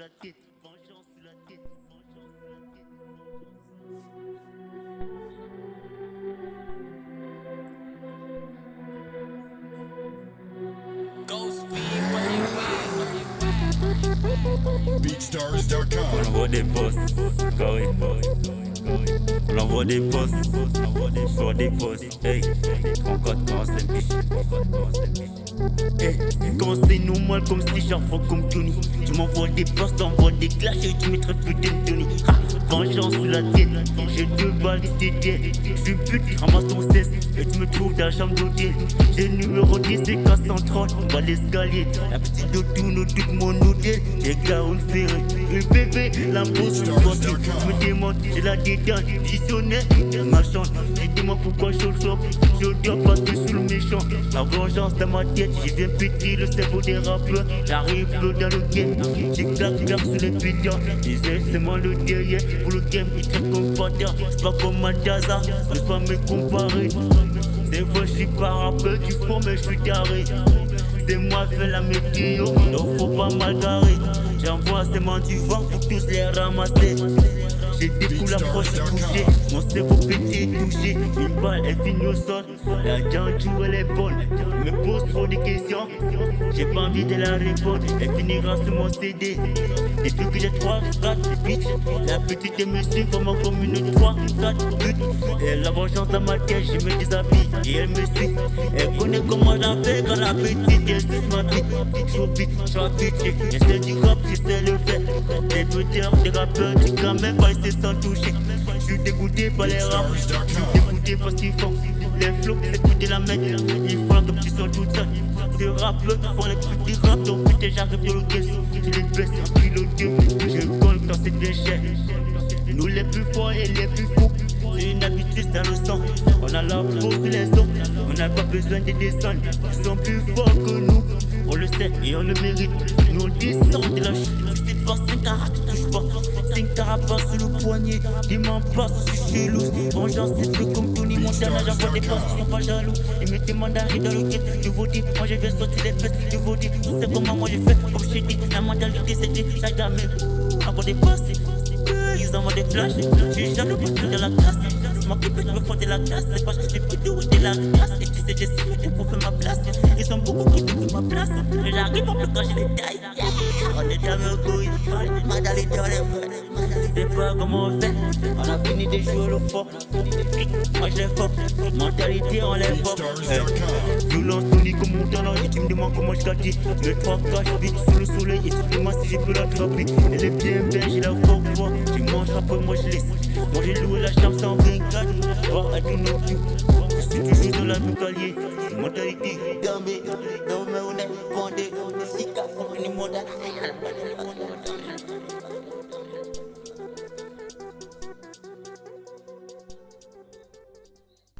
la tête, vengeance sur la tête, vengeance sur la tête, BeatStars.com. On envoie des posts, carré. On envoie des posts, sur des posts. Hey, 34 quand c'est biche. Hey, quand c'est normal comme si j'envoie comme Tony. Tu m'envoies des postes, t'envoies des clashs et tu mettrais plus d'Anthony. Vengeance sur la tête, j'ai 2 balles et t'es. J'suis pute, ramasse ton cesse et tu me trouves dans la chambre d'hôtel. J'ai le numéro 10 et 430, on va l'escalier. La petite d'autour, nous doute mon hôtel. J'ai Gaoun Ferré, le bébé, la bosse, le voiture. Je me demande, j'ai la détente, visionnaire, ma chante. Je demande pourquoi je chope, je dois passer sous le méchant. La vengeance dans ma tête, je viens péter le cerveau des rappeurs. J'arrive dans le game, j'ai claque sur les pétants. Ils c'est moi le derrière, pour le game, ils traitent comme patin. C'est pas comme Madaza, ne pas me comparer. Des fois je suis pas rappeur du fond, mais je suis taré. C'est moi qui fais la météo, donc faut pas mal garer. J'envoie ces mains du vent pour tous les ramasser. J'ai des coups l'approche touchée, mon cerveau pété touché. Une balle elle finit au sol, la denture elle est bonne. Elle me pose trop de questions, j'ai pas envie de la répondre. Elle finira sur mon CD. Depuis que j'ai 3, 4 bitches, la petite elle me suit comme une 3, 4 buts. Et la vengeance dans ma tête, je me déshabille et elle me suit. Elle connaît comment j'en fais quand la petite elle suit ma bite. Je suis habitué, et c'est du rap, je sais le faire. Des beuteurs, des rappeurs, du quand même pas essayer sans toucher. Je suis dégoûté par les rap, je suis dégoûté parce qu'ils font les flots, c'est coup de la mec. Ils font comme ils sont tout seuls. Ces rappeurs font les petits rap, donc putain j'arrive dans le guess. Je les baisse en piloté, je colle quand c'est bien cher. Nous les plus forts et les plus fous, c'est une habitude dans le sang. On a la peau sur les os, on n'a pas besoin de descendre. Ils sont plus forts que nous, on le sait et on le mérite. Nous on descend de la chute, c'est pas 5 carats, tu touches pas. 5 carats sur le poignet, dis-moi pas, je suis chelou. Vengeance c'est plus comme Tony Montana, j'envoie des passes, ils sont pas jaloux. Ils me demandent d'arriver dans le guet, je vous dis, moi je vais sortir les fesses, je vous dis, tu sais comment moi j'ai fait, comme je dis, la mentalité c'était, ça jamais, envoie des passes. Ils envoient des flashs, je suis jaloux parce que de la classe. C'est moi qui peux me font de la classe, c'est parce que je suis plutôt de la classe. Et tu sais, j'essaie pour faire ma place. Ils sont beaucoup qui veulent ma place. Mais j'arrive en plus quand je les taille. On est dans le couille, madame est dans les mains. Je sais pas comment on fait, on a fini de jouer le fort. Moi je l'ai fort, mentalité on l'est fort. Violence, Tony comme mon talent, et tu me demandes comment je t'attire. Le 3 cache vite sous le soleil, et tu demandes si je peux l'attraper. Elle est bien belle, j'ai la force. Tu manges après moi je laisse. Moi j'ai loué la chambre 124. Oh, I do not do. Je suis toujours dans la boucalier. Mentalité, gambe, dans mes honnêtes, bandé. Si qu'a compris mon dada.